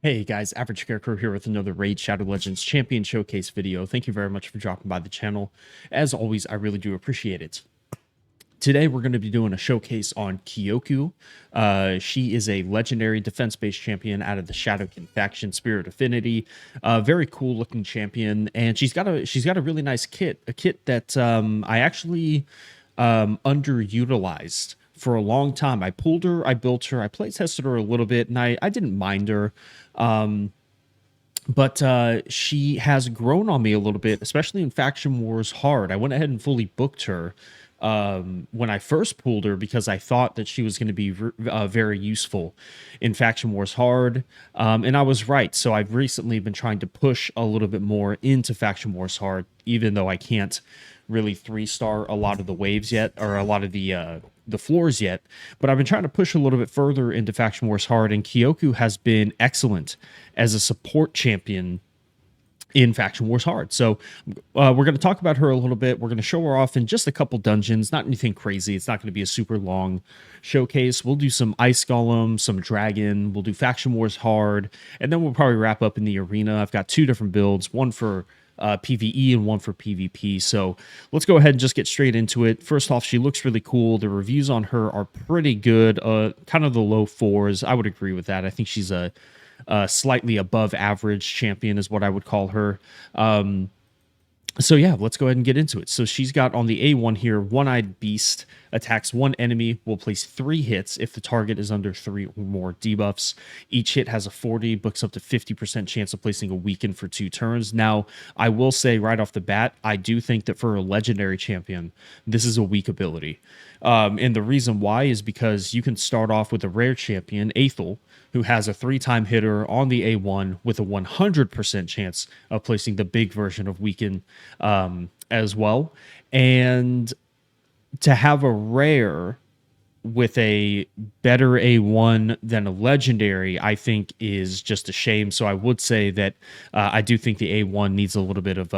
Hey guys, Average Scarecrow here with another Raid Shadow Legends Champion Showcase video. Thank you very much for dropping by the channel. As always, I really do appreciate it. Today we're going to be doing a showcase on Kyoku. She is a legendary defense-based champion out of the Shadowkin faction, Spirit Affinity. Very cool looking champion, and she's got a really nice kit, a kit that I actually underutilized for a long time. I pulled her, I built her, I play tested her a little bit, and I didn't mind her. But she has grown on me a little bit, especially in Faction Wars Hard. I went ahead and fully booked her when I first pulled her because I thought that she was going to be very useful in Faction Wars Hard. And I was right. So I've recently been trying to push a little bit more into Faction Wars Hard, even though I can't really 3-star a lot of the waves yet, or a lot of the floors yet, but I've been trying to push a little bit further into Faction Wars Hard, and Kyoku has been excellent as a support champion in Faction Wars Hard. So we're going to talk about her a little bit. We're going to show her off in just a couple dungeons, not anything crazy. It's not going to be a super long showcase. We'll do some Ice Golem, some Dragon. We'll do Faction Wars Hard, and then we'll probably wrap up in the arena. I've got 2 different builds, one for PvE and one for PvP. So let's go ahead and just get straight into it. First off, she looks really cool. The reviews on her are pretty good, kind of the low 4s. I would agree with that. I think she's a slightly above average champion is what I would call her. So yeah, let's go ahead and get into it. So she's got on the A1 here, One-Eyed Beast attacks one enemy, will place 3 hits if the target is under 3 or more debuffs. Each hit has a 40, books up to 50% chance of placing a weaken for 2 turns. Now, I will say right off the bat, I do think that for a legendary champion, this is a weak ability. And the reason why is because you can start off with a rare champion, Aethel, who has a 3-time hitter on the A1 with a 100% chance of placing the big version of Weaken as well. And to have a rare with a better A1 than a legendary, I think is just a shame. So I would say that I do think the A1 needs a little bit of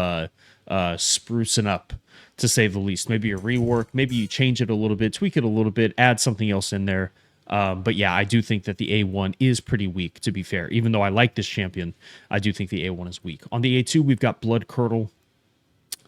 sprucing up, to say the least. Maybe a rework, maybe you change it a little bit, tweak it a little bit, add something else in there. But yeah, I do think that the A1 is pretty weak, to be fair. Even though I like this champion, I do think the A1 is weak. On the A2, we've got Blood Curdle.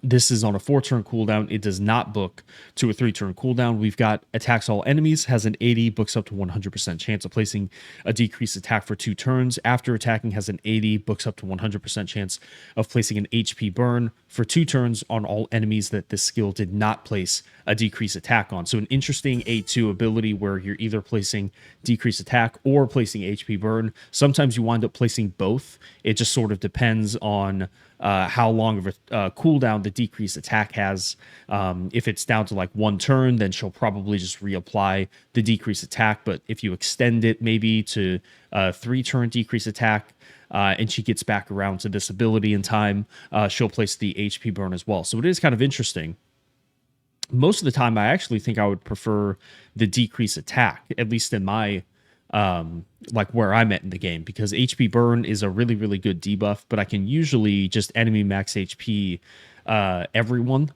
This is on a 4-turn cooldown. It does not book to a 3-turn cooldown. We've got attacks all enemies, has an 80, books up to 100% chance of placing a decreased attack for 2 turns. After attacking, has an 80, books up to 100% chance of placing an HP burn for 2 turns on all enemies that this skill did not place a decreased attack on. So an interesting A2 ability where you're either placing decreased attack or placing HP burn. Sometimes you wind up placing both. It just sort of depends on how long of a cooldown the decreased attack has. If it's down to like 1 turn, then she'll probably just reapply the decreased attack. But if you extend it maybe to 3-turn decreased attack, and she gets back around to this ability in time, she'll place the HP burn as well. So it is kind of interesting. Most of the time, I actually think I would prefer the decreased attack, at least in my like where I'm at in the game, because HP burn is a really, really good debuff, but I can usually just enemy max HP everyone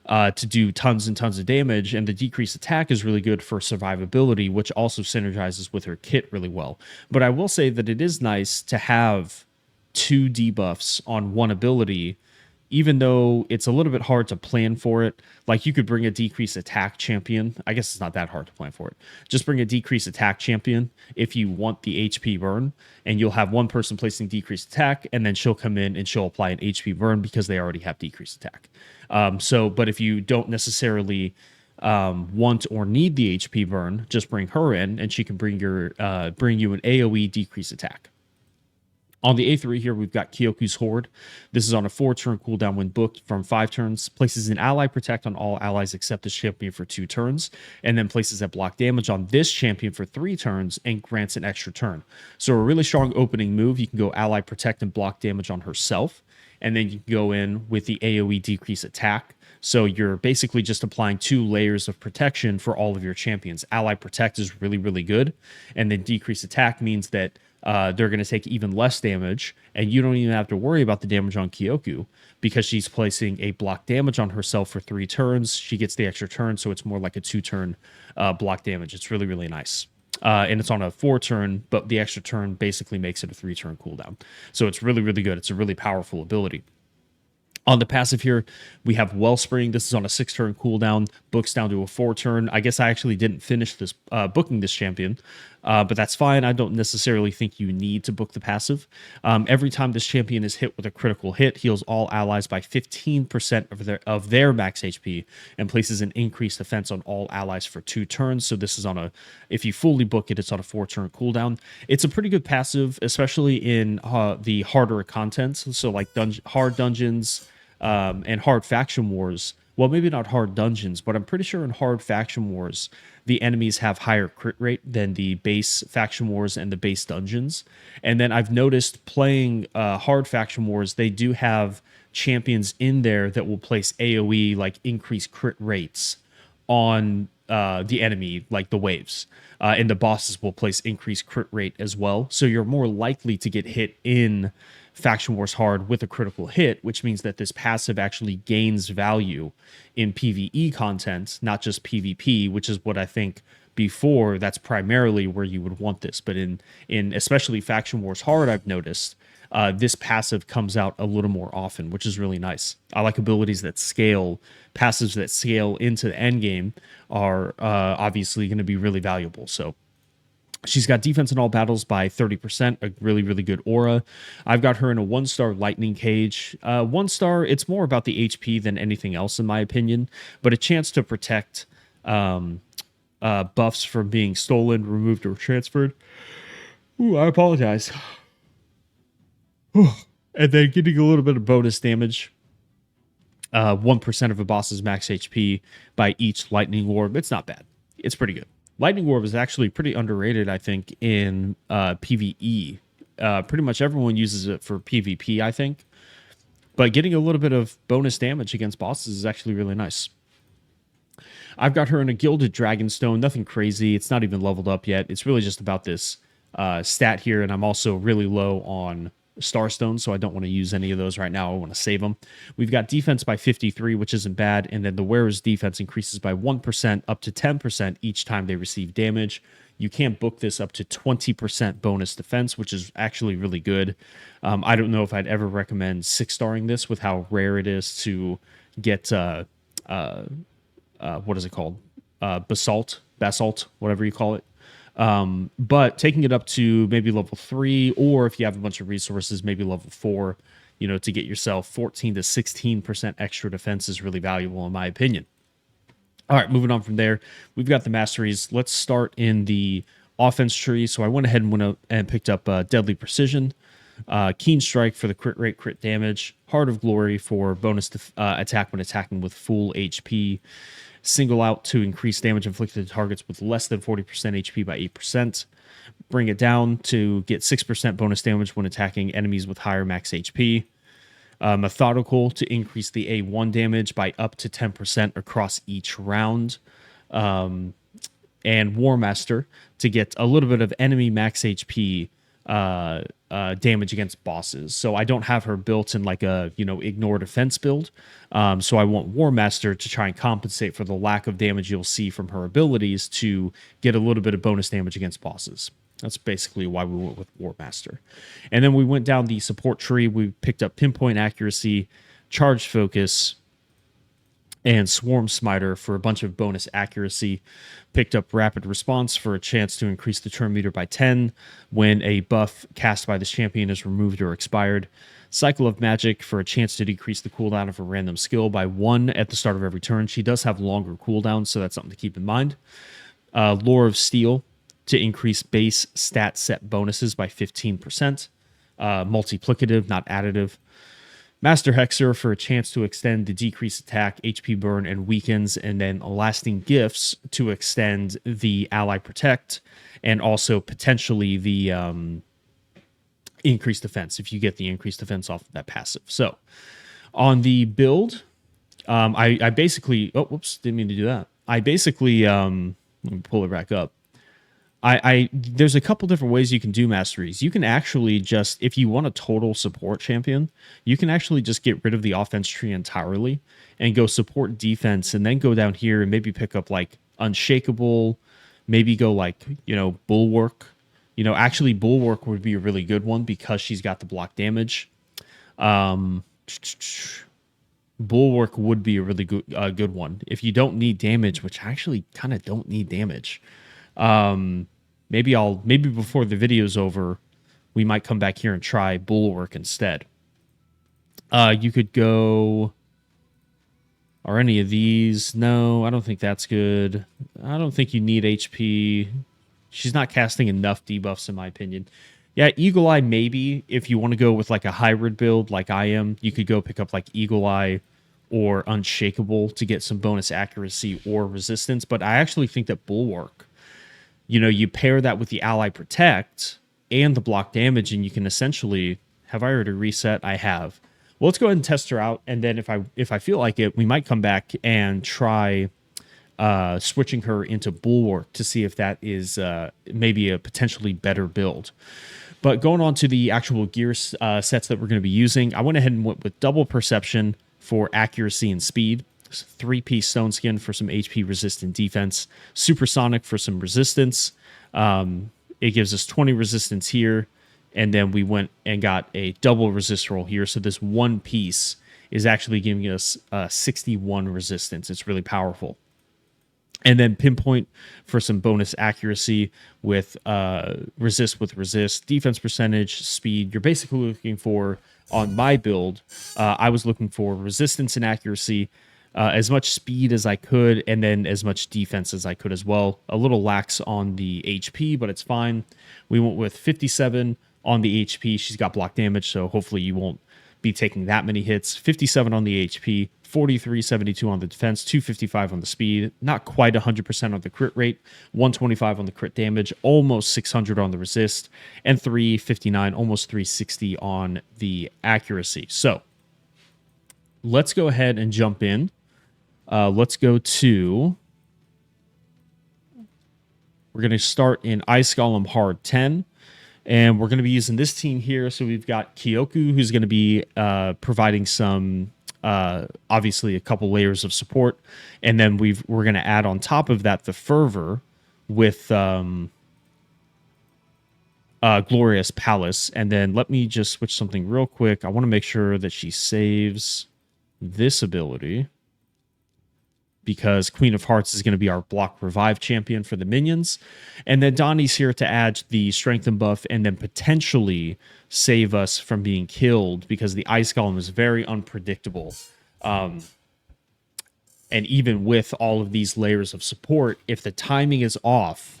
to do tons and tons of damage, and the decreased attack is really good for survivability, which also synergizes with her kit really well. But I will say that it is nice to have 2 debuffs on one ability, even though it's a little bit hard to plan for it. Like, you could bring a decreased attack champion. I guess it's not that hard to plan for it. Just bring a decreased attack champion if you want the HP burn, and you'll have one person placing decreased attack, and then she'll come in and she'll apply an HP burn because they already have decreased attack. But if you don't necessarily want or need the HP burn, just bring her in, and she can bring you an AoE decreased attack. On the A3 here, we've got Kyoku's Horde. This is on a 4-turn cooldown when booked from 5 turns. Places an ally protect on all allies except this champion for 2 turns. And then places a block damage on this champion for 3 turns and grants an extra turn. So a really strong opening move. You can go ally protect and block damage on herself. And then you can go in with the AoE decrease attack. So you're basically just applying 2 layers of protection for all of your champions. Ally protect is really, really good. And then decrease attack means that they're going to take even less damage, and you don't even have to worry about the damage on Kyoku because she's placing a block damage on herself for 3 turns. She gets the extra turn, so it's more like a 2-turn block damage. It's really, really nice. and it's on a 4-turn, but the extra turn basically makes it a 3-turn cooldown. So it's really, really good. It's a really powerful ability. On the passive here, we have Wellspring. This is on a 6-turn cooldown, books down to a 4-turn. I guess I actually didn't finish this booking this champion, but that's fine. I don't necessarily think you need to book the passive. Every time this champion is hit with a critical hit, heals all allies by 15% of their max HP and places an increased defense on all allies for 2 turns. So this is on a, if you fully book it, it's on a 4-turn cooldown. It's a pretty good passive, especially in the harder contents. So like hard dungeons, and hard faction wars. Well, maybe not hard dungeons, but I'm pretty sure in hard faction wars, the enemies have higher crit rate than the base faction wars and the base dungeons. And then I've noticed playing hard faction wars, they do have champions in there that will place AoE, like increased crit rates on the enemy, like the waves. And the bosses will place increased crit rate as well. So you're more likely to get hit in Faction Wars Hard with a critical hit, which means that this passive actually gains value in PvE content, not just PvP, which is what I think before that's primarily where you would want this. But in especially Faction Wars Hard, I've noticed this passive comes out a little more often, which is really nice. I like abilities that scale. Passives that scale into the end game are obviously going to be really valuable. So she's got defense in all battles by 30%, a really, really good aura. I've got her in a 1-star lightning cage. 1-star, it's more about the HP than anything else, in my opinion, but a chance to protect buffs from being stolen, removed, or transferred. Ooh, I apologize. And then getting a little bit of bonus damage. 1% of a boss's max HP by each lightning orb. It's not bad. It's pretty good. Lightning Orb is actually pretty underrated, I think, in PvE. Pretty much everyone uses it for PvP, I think. But getting a little bit of bonus damage against bosses is actually really nice. I've got her in a Gilded Dragonstone. Nothing crazy. It's not even leveled up yet. It's really just about this stat here, and I'm also really low on Starstone, so I don't want to use any of those right now. I want to save them. We've got defense by 53, which isn't bad, and then the wearer's defense increases by 1% up to 10% each time they receive damage. You can book this up to 20% bonus defense, which is actually really good. I don't know if I'd ever recommend 6-starring this with how rare it is to get what is it called? Basalt, whatever you call it. But taking it up to maybe level 3, or if you have a bunch of resources, maybe level 4, to get yourself 14 to 16% extra defense is really valuable in my opinion. All right, moving on from there, we've got the masteries. Let's start in the offense tree. So I went ahead and picked up Deadly Precision, Keen Strike for the crit rate, crit damage, Heart of Glory for bonus attack when attacking with full HP, Single Out to increase damage inflicted to targets with less than 40% HP by 8%. Bring It Down to get 6% bonus damage when attacking enemies with higher max HP. Methodical to increase the A1 damage by up to 10% across each round. And War Master to get a little bit of enemy max HP damage against bosses. So I don't have her built in like a ignore defense build. So I want War Master to try and compensate for the lack of damage you'll see from her abilities to get a little bit of bonus damage against bosses. That's basically why we went with War Master. And then we went down the support tree. We picked up Pinpoint Accuracy, Charge Focus, and Swarm Smiter for a bunch of bonus accuracy. Picked up Rapid Response for a chance to increase the turn meter by 10 when a buff cast by this champion is removed or expired. Cycle of Magic for a chance to decrease the cooldown of a random skill by 1 at the start of every turn. She does have longer cooldowns, so that's something to keep in mind. Lore of Steel to increase base stat set bonuses by 15%. Multiplicative, not additive. Master Hexer for a chance to extend the decreased attack, HP burn, and weakens, and then Lasting Gifts to extend the Ally Protect, and also potentially the increased defense, if you get the increased defense off of that passive. So, on the build, I basically... Oh, whoops, didn't mean to do that. I basically... let me pull it back up. There's a couple different ways you can do masteries. You can actually just, if you want a total support champion, you can actually just get rid of the offense tree entirely and go support defense, and then go down here and maybe pick up like Unshakable, maybe go like, Bulwark. Actually, Bulwark would be a really good one because she's got the block damage. Um, Bulwark would be a really good one if you don't need damage, which I actually kind of don't need damage. Maybe before the video's over, we might come back here and try Bulwark instead. You could go. Are any of these? No, I don't think that's good. I don't think you need HP. She's not casting enough debuffs, in my opinion. Yeah, Eagle Eye, maybe. If you want to go with like a hybrid build like I am, you could go pick up like Eagle Eye or Unshakable to get some bonus accuracy or resistance. But I actually think that Bulwark, you pair that with the Ally Protect and the block damage, and you can essentially... Have I already reset? I have. Well, let's go ahead and test her out, and then if I feel like it, we might come back and try switching her into Bulwark to see if that is maybe a potentially better build. But going on to the actual gear sets that we're going to be using, I went ahead and went with Double Perception for accuracy and speed, 3-piece Stone Skin for some HP resistant defense, Supersonic for some resistance. It gives us 20 resistance here, and then we went and got a double resist roll here. So this one piece is actually giving us 61 resistance. It's really powerful. And then Pinpoint for some bonus accuracy with resist, defense percentage, speed. You're basically looking for, on my build, I was looking for resistance and accuracy, as much speed as I could, and then as much defense as I could as well. A little lax on the HP, but it's fine. We went with 57 on the HP. She's got block damage, so hopefully you won't be taking that many hits. 57 on the HP, 43.72 on the defense, 255 on the speed, not quite 100% on the crit rate, 125 on the crit damage, almost 600 on the resist, and 359, almost 360 on the accuracy. So let's go ahead and jump in. Let's go to... We're going to start in Ice Golem Hard 10. And we're going to be using this team here. So we've got Kyoku, who's going to be providing some, obviously, a couple layers of support. And then we're going to add on top of that the Fervor with Glorious Palace. And then let me just switch something real quick. I want to make sure that she saves this ability, because Queen of Hearts is going to be our block revive champion for the minions. And then Donnie's here to add the strengthen buff and then potentially save us from being killed, because the Ice Golem is very unpredictable. And even with all of these layers of support, if the timing is off,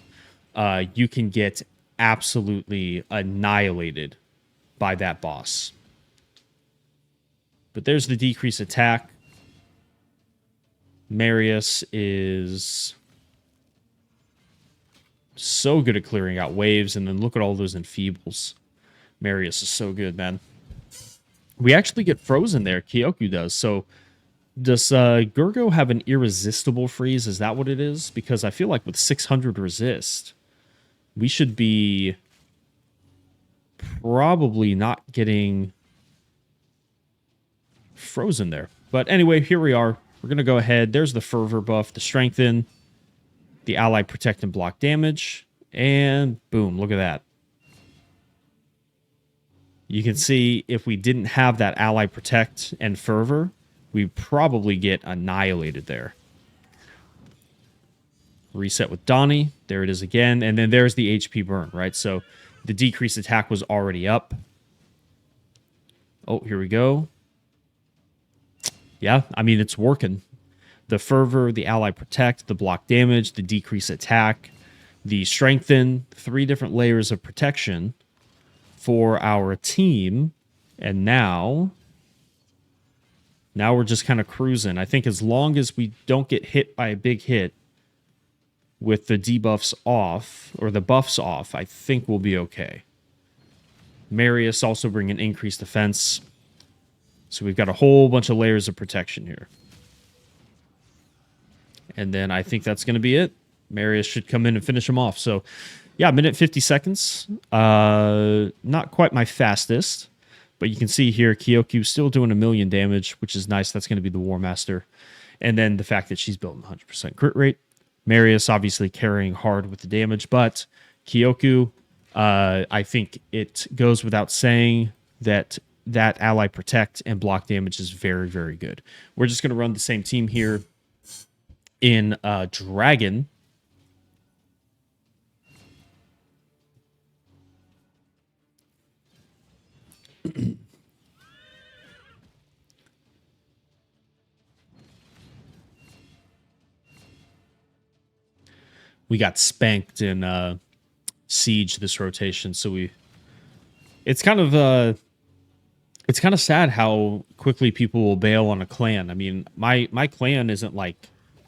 you can get absolutely annihilated by that boss. But there's the decreased attack. Marius is so good at clearing out waves, and then look at all those enfeebles. Marius is so good, man. We actually get frozen there. Kyoku does. So does Gurgo have an irresistible freeze? Is that what it is? Because I feel like with 600 resist, we should be probably not getting frozen there. But anyway, here we are. We're going to go ahead. There's the Fervor buff, the Strengthen, the Ally Protect and block damage, and boom, look at that. You can see if we didn't have that Ally Protect and Fervor, we'd probably get annihilated there. Reset with Donnie. There it is again. And then there's the HP burn, right? So the decreased attack was already up. Oh, here we go. Yeah, I mean, it's working. The Fervor, the Ally Protect, the block damage, the decrease attack, the Strengthen, 3 different layers of protection for our team. And now we're just kind of cruising. I think as long as we don't get hit by a big hit with the debuffs off, or the buffs off, I think we'll be okay. Marius also bringing increased defense. So we've got a whole bunch of layers of protection here. And then I think that's going to be it. Marius should come in and finish him off. So, yeah, minute 50 seconds. Not quite my fastest. But you can see here, Kyoku still doing 1,000,000 damage, which is nice. That's going to be the War Master. And then the fact that she's built 100% crit rate. Marius obviously carrying hard with the damage, but Kyoku, I think it goes without saying that that ally protect and block damage is very, very good. We're just going to run the same team here in Dragon. We got spanked in Siege this rotation, so it's kind of it's kind of sad how quickly people will bail on a clan. I mean, my clan isn't like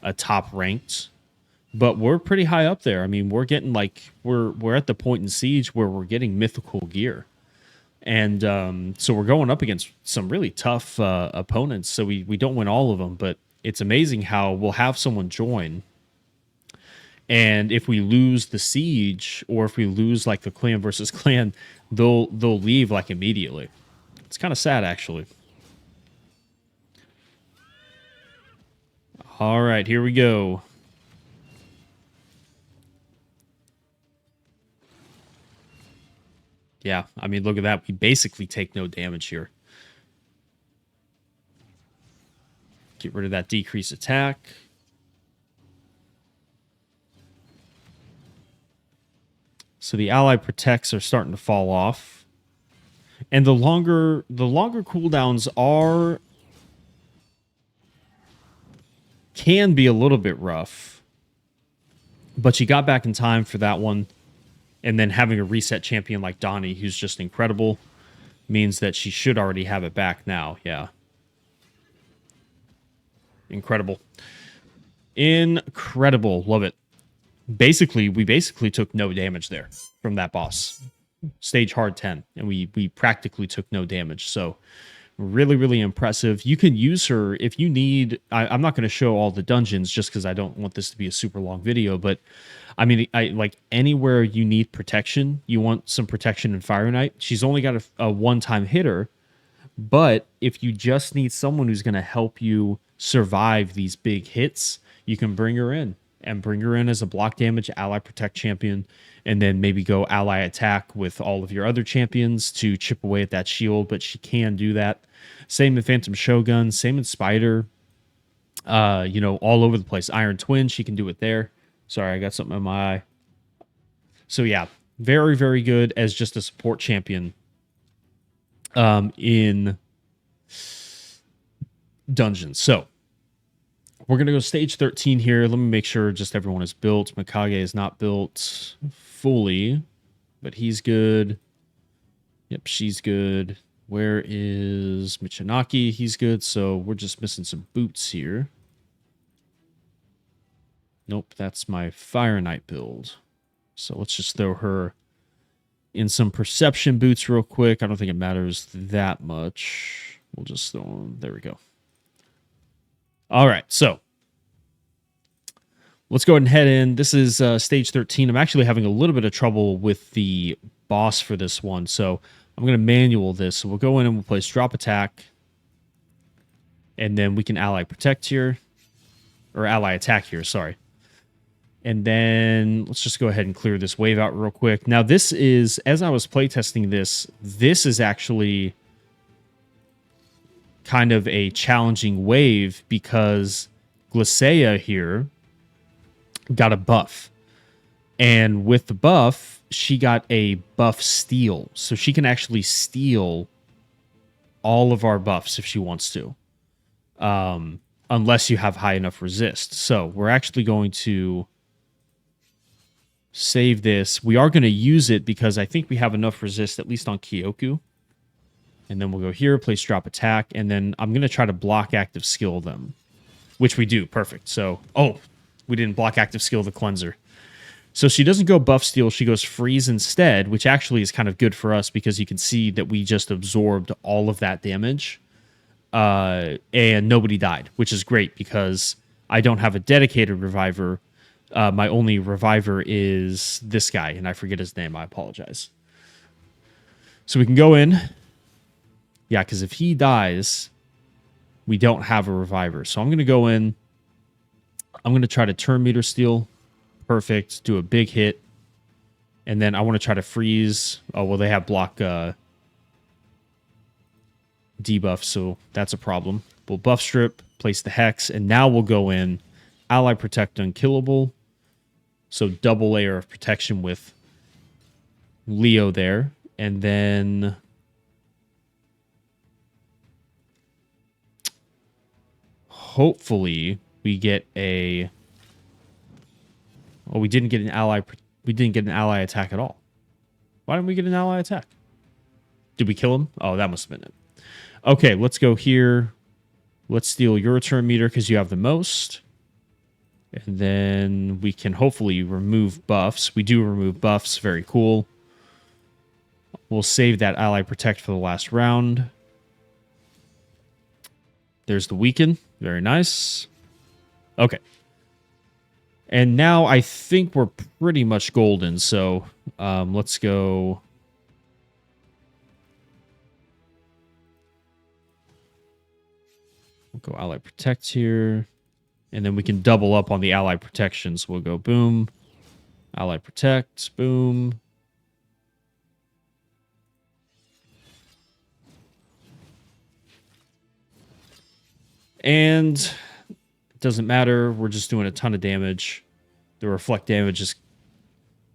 a top ranked, but we're pretty high up there. I mean, we're getting like we're at the point in Siege where we're getting mythical gear, and so we're going up against some really tough opponents. So we don't win all of them, but it's amazing how we'll have someone join, and if we lose the Siege or if we lose like the clan versus clan, they'll leave like immediately. It's kind of sad, actually. All right, here we go. Yeah, I mean, look at that. We basically take no damage here. Get rid of that decrease attack. So the ally protects are starting to fall off. And the longer cooldowns can be a little bit rough. But you got back in time for that one. And then having a reset champion like Donnie, who's just incredible, means that she should already have it back now. Yeah. Incredible. Incredible. Love it. We basically took no damage there from that boss. Stage hard 10. And we practically took no damage. So really, really impressive. You can use her if you need. I'm not going to show all the dungeons just because I don't want this to be a super long video, but I mean, I like anywhere you need protection, you want some protection in Fire Knight. She's only got a one-time hitter, but if you just need someone who's going to help you survive these big hits, you can bring her in and bring her in as a block damage ally protect champion, and then maybe go ally attack with all of your other champions to chip away at that shield, but she can do that. Same in Phantom Shogun, same in Spider, all over the place. Iron Twin, she can do it there. Sorry, I got something in my eye. So yeah, very, very good as just a support champion in dungeons. So we're going to go stage 13 here. Let me make sure just everyone is built. Mikage is not built fully, but he's good. Yep, she's good. Where is Michinaki? He's good. So we're just missing some boots here. Nope, that's my Fire Knight build. So let's just throw her in some perception boots real quick. I don't think it matters that much. We'll just throw them. There we go. All right, so let's go ahead and head in. This is stage 13. I'm actually having a little bit of trouble with the boss for this one, so I'm going to manual this. So we'll go in and we'll place drop attack, and then we can ally protect here, or ally attack here, sorry. And then let's just go ahead and clear this wave out real quick. Now this is, as I was playtesting this is actually kind of a challenging wave because Glycea here got a buff. And with the buff, she got a buff steal. So she can actually steal all of our buffs if she wants to. Unless you have high enough resist. So we're actually going to save this. We are going to use it because I think we have enough resist, at least on Kyoku. And then we'll go here, place drop attack, and then I'm going to try to block active skill them, which we do. Perfect. So, we didn't block active skill the cleanser. So she doesn't go buff steal, she goes freeze instead, which actually is kind of good for us because you can see that we just absorbed all of that damage. And nobody died, which is great because I don't have a dedicated reviver. My only reviver is this guy, and I forget his name. I apologize. So we can go in. Yeah, because if he dies, we don't have a reviver. So I'm going to go in. I'm going to try to turn meter steal. Perfect. Do a big hit. And then I want to try to freeze. Oh, well, they have block debuff, so that's a problem. We'll buff strip, place the hex, and now we'll go in ally protect unkillable. So double layer of protection with Leo there. And then hopefully we get a... Oh, we didn't get an ally. We didn't get an ally attack at all. Why didn't we get an ally attack? Did we kill him? Oh, that must have been it. Okay, let's go here. Let's steal your turn meter because you have the most. And then we can hopefully remove buffs. We do remove buffs. Very cool. We'll save that ally protect for the last round. There's the weaken. Very nice. Okay. And now I think we're pretty much golden. So let's go. We'll go ally protect here. And then we can double up on the ally protections. We'll go boom. Ally protect. Boom. And it doesn't matter. We're just doing a ton of damage. The reflect damage is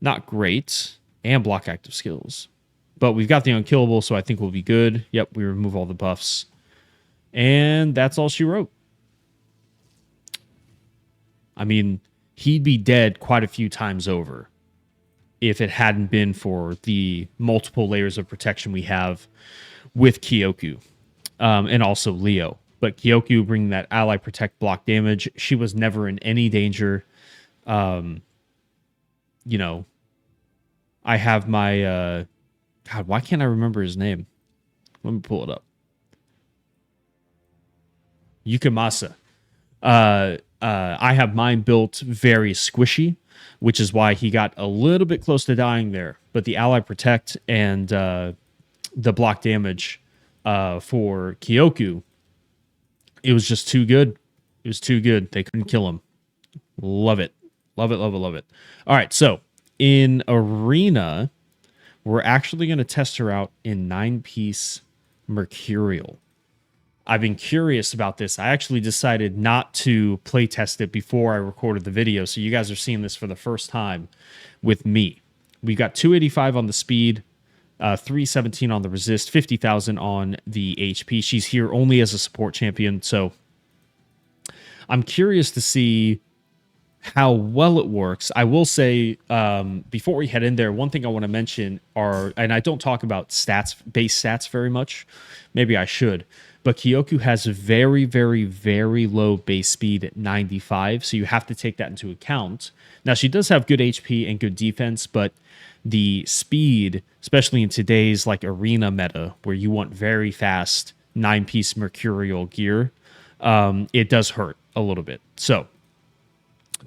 not great. And block active skills. But we've got the unkillable, so I think we'll be good. Yep, we remove all the buffs. And that's all she wrote. I mean, he'd be dead quite a few times over if it hadn't been for the multiple layers of protection we have with Kyoku and also Leo. But Kyoku bringing that ally protect block damage. She was never in any danger. You know, I have my... God, why can't I remember his name? Let me pull it up. Yukimasa. I have mine built very squishy, which is why he got a little bit close to dying there. But the ally protect and the block damage for Kyoku, it was just too good. It was too good. They couldn't kill him. Love it. Love it, love it, love it. All right, so in Arena, we're actually going to test her out in 9-piece Mercurial. I've been curious about this. I actually decided not to play test it before I recorded the video, so you guys are seeing this for the first time with me. We've got 285 on the speed, 317 on the resist, 50,000 on the HP. She's here only as a support champion, so I'm curious to see how well it works. I will say, before we head in there, one thing I want to mention are, and I don't talk about stats, base stats very much. Maybe I should. But Kyoku has a very, very, very low base speed at 95, so you have to take that into account. Now, she does have good HP and good defense, but the speed, especially in today's like arena meta, where you want very fast 9-piece Mercurial gear, it does hurt a little bit. So,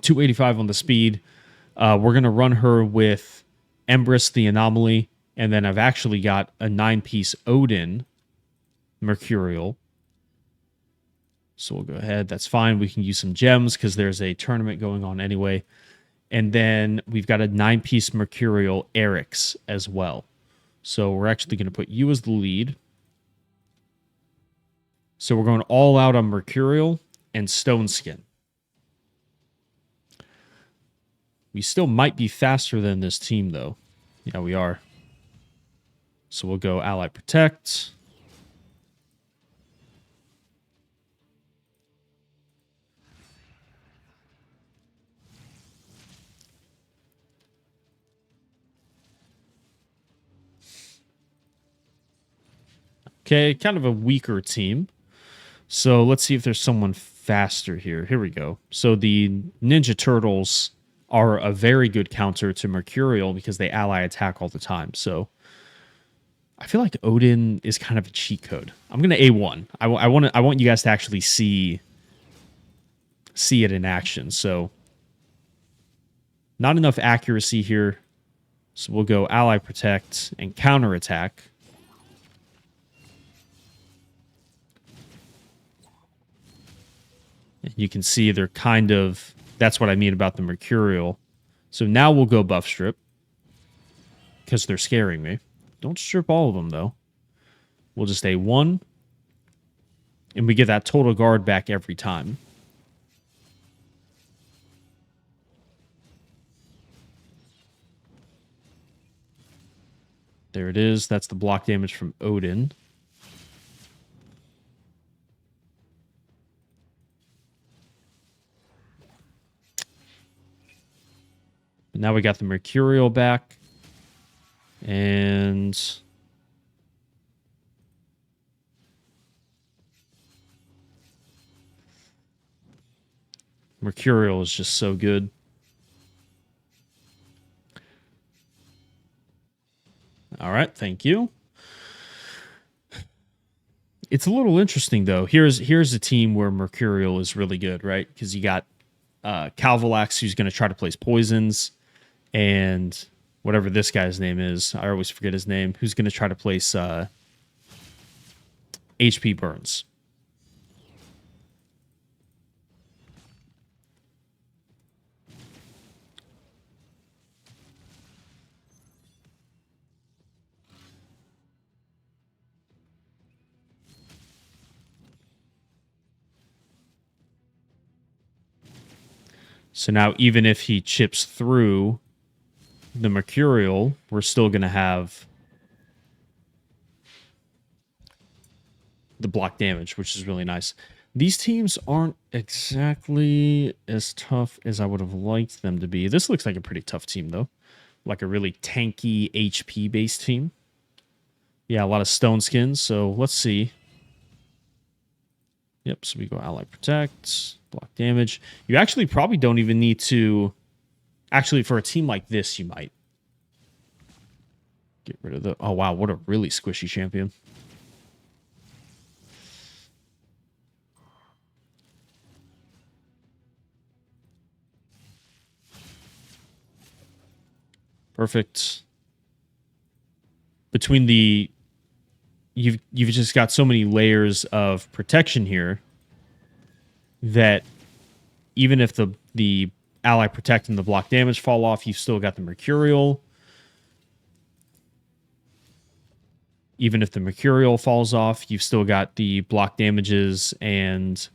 285 on the speed. We're going to run her with Empress the Anomaly, and then I've actually got a 9-piece Odin Mercurial. So we'll go ahead. That's fine. We can use some gems because there's a tournament going on anyway. And then we've got a 9-piece Mercurial Eric's as well. So we're actually going to put you as the lead. So we're going all out on Mercurial and Stone Skin. We still might be faster than this team, though. Yeah, we are. So we'll go Ally Protect. Okay, kind of a weaker team. So let's see if there's someone faster here. Here we go. So the Ninja Turtles are a very good counter to Mercurial because they ally attack all the time. So I feel like Odin is kind of a cheat code. I'm going to A1. I want you guys to actually see it in action. So not enough accuracy here. So we'll go Ally Protect and Counterattack. You can see they're kind of That's what I mean about the Mercurial. So now we'll go buff strip because they're scaring me. Don't strip all of them, though. We'll just A1. And we get that total guard back every time. There it is. That's the block damage from Odin. And now we got the Mercurial back. And Mercurial is just so good. All right, thank you. It's a little interesting though. Here's a team where Mercurial is really good, right? Because you got Calvalax who's going to try to place poisons, and whatever this guy's name is, I always forget his name, who's going to try to place HP burns. So now even if he chips through the Mercurial, we're still going to have the block damage, which is really nice. These teams aren't exactly as tough as I would have liked them to be. This looks like a pretty tough team, though. Like a really tanky HP-based team. Yeah, a lot of stone skins, so let's see. Yep, so we go Ally Protect, block damage. You actually probably don't even need to... Actually, for a team like this, you might. Get rid of the... Oh, wow, what a really squishy champion. Perfect. Between the... You've just got so many layers of protection here that even if the ally protect and the block damage fall off, you've still got the Mercurial. Even if the Mercurial falls off, you've still got the block damages and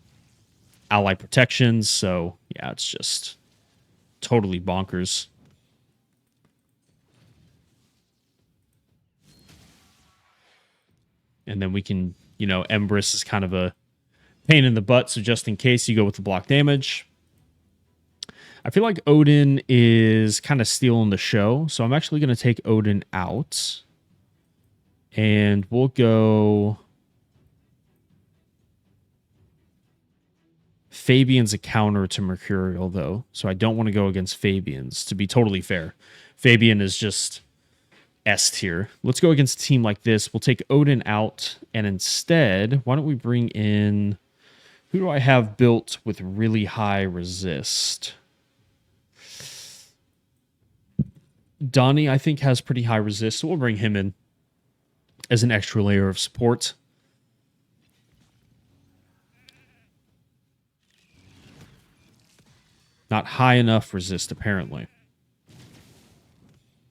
ally protections. So, yeah, it's just totally bonkers. And then we can, you know, Empress is kind of a pain in the butt. So just in case, you go with the block damage. I feel like Odin is kind of stealing the show. So I'm actually going to take Odin out. And we'll go... Fabian's a counter to Mercurial, though. So I don't want to go against Fabian's, to be totally fair. Fabian is just... S tier. Let's go against a team like this. We'll take Odin out, and instead, why don't we bring in... Who do I have built with really high resist? Donnie, I think, has pretty high resist, so we'll bring him in as an extra layer of support. Not high enough resist, apparently.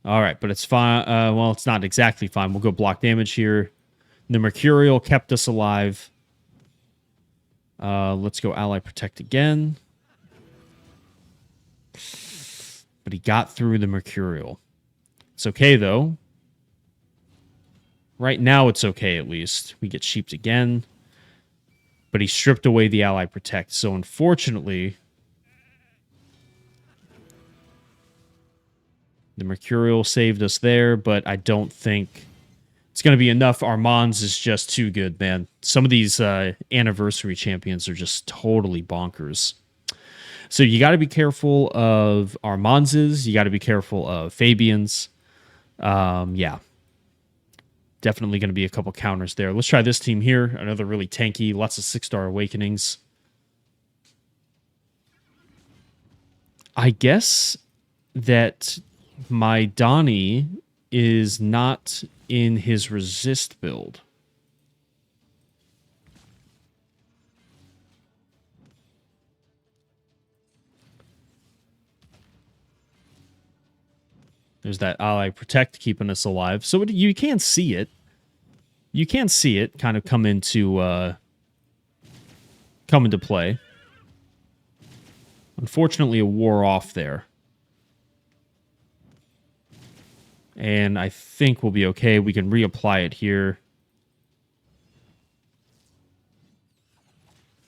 All right, but it's fine. Well, it's not exactly fine. We'll go block damage here. The Mercurial kept us alive. Let's go Ally Protect again. But he got through the Mercurial. It's okay, though. Right now, it's okay, at least. We get sheeped again. But he stripped away the Ally Protect. So, unfortunately... The Mercurial saved us there, but I don't think it's going to be enough. Armand's is just too good, man. Some of these anniversary champions are just totally bonkers. So you got to be careful of Armand's. You got to be careful of Fabian's. Yeah. Definitely going to be a couple counters there. Let's try this team here. Another really tanky, lots of 6-star awakenings. I guess that... my Donnie is not in his resist build. There's that ally protect keeping us alive. So you can see it. You can see it kind of come into play. Unfortunately, it wore off there. And I think we'll be okay. We can reapply it here.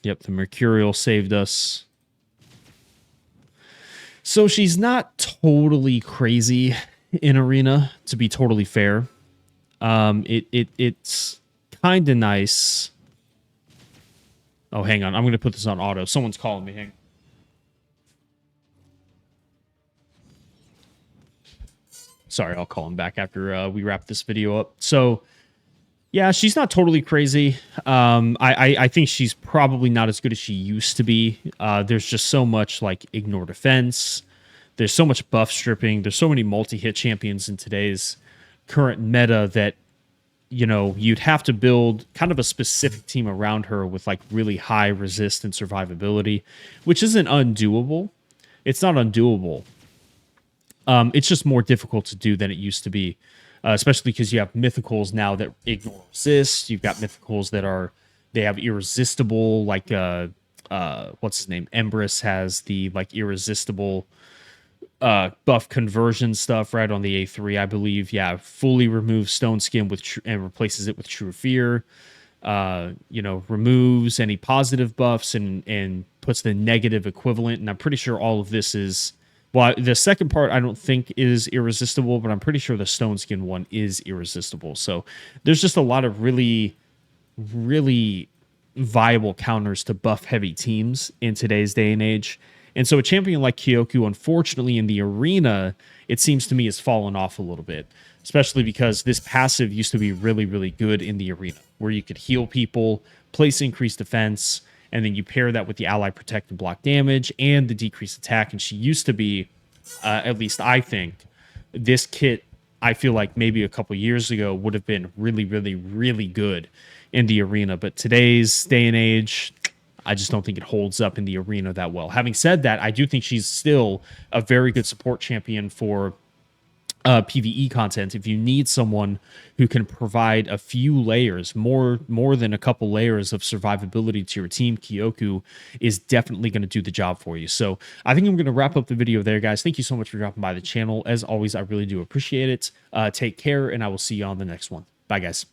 Yep, the Mercurial saved us. So she's not totally crazy in Arena, to be totally fair. It's kind of nice. Oh, hang on. I'm going to put this on auto. Someone's calling me. Hang on. Sorry, I'll call him back after we wrap this video up. So, yeah, she's not totally crazy. I think she's probably not as good as she used to be. There's just so much, like, ignore defense. There's so much buff stripping. There's so many multi-hit champions in today's current meta that, you know, you'd have to build kind of a specific team around her with, like, really high resist and survivability, which isn't undoable. It's not undoable. It's just more difficult to do than it used to be, especially because you have mythicals now that ignore resist. You've got mythicals that they have irresistible, like what's his name? Empress has the like irresistible buff conversion stuff right on the A3, I believe. Yeah, fully removes Stone Skin and replaces it with True Fear. You know, removes any positive buffs and puts the negative equivalent. And I'm pretty sure all of this is. Well, the second part I don't think is irresistible, but I'm pretty sure the Stone Skin one is irresistible. So there's just a lot of really, really viable counters to buff heavy teams in today's day and age. And so a champion like Kyoku, unfortunately, in the arena, it seems to me has fallen off a little bit, especially because this passive used to be really, really good in the arena, where you could heal people, place increased defense, and then you pair that with the ally protect and block damage and the decreased attack. And she used to be, at least I think, this kit, I feel like maybe a couple years ago would have been really, really, really good in the arena. But today's day and age, I just don't think it holds up in the arena that well. Having said that, I do think she's still a very good support champion for PvE content. If you need someone who can provide a few layers, more than a couple layers of survivability to your team, Kyoku is definitely going to do the job for you. So I think I'm going to wrap up the video there, guys. Thank you so much for dropping by the channel. As always, I really do appreciate it. Take care, and I will see you on the next one. Bye, guys.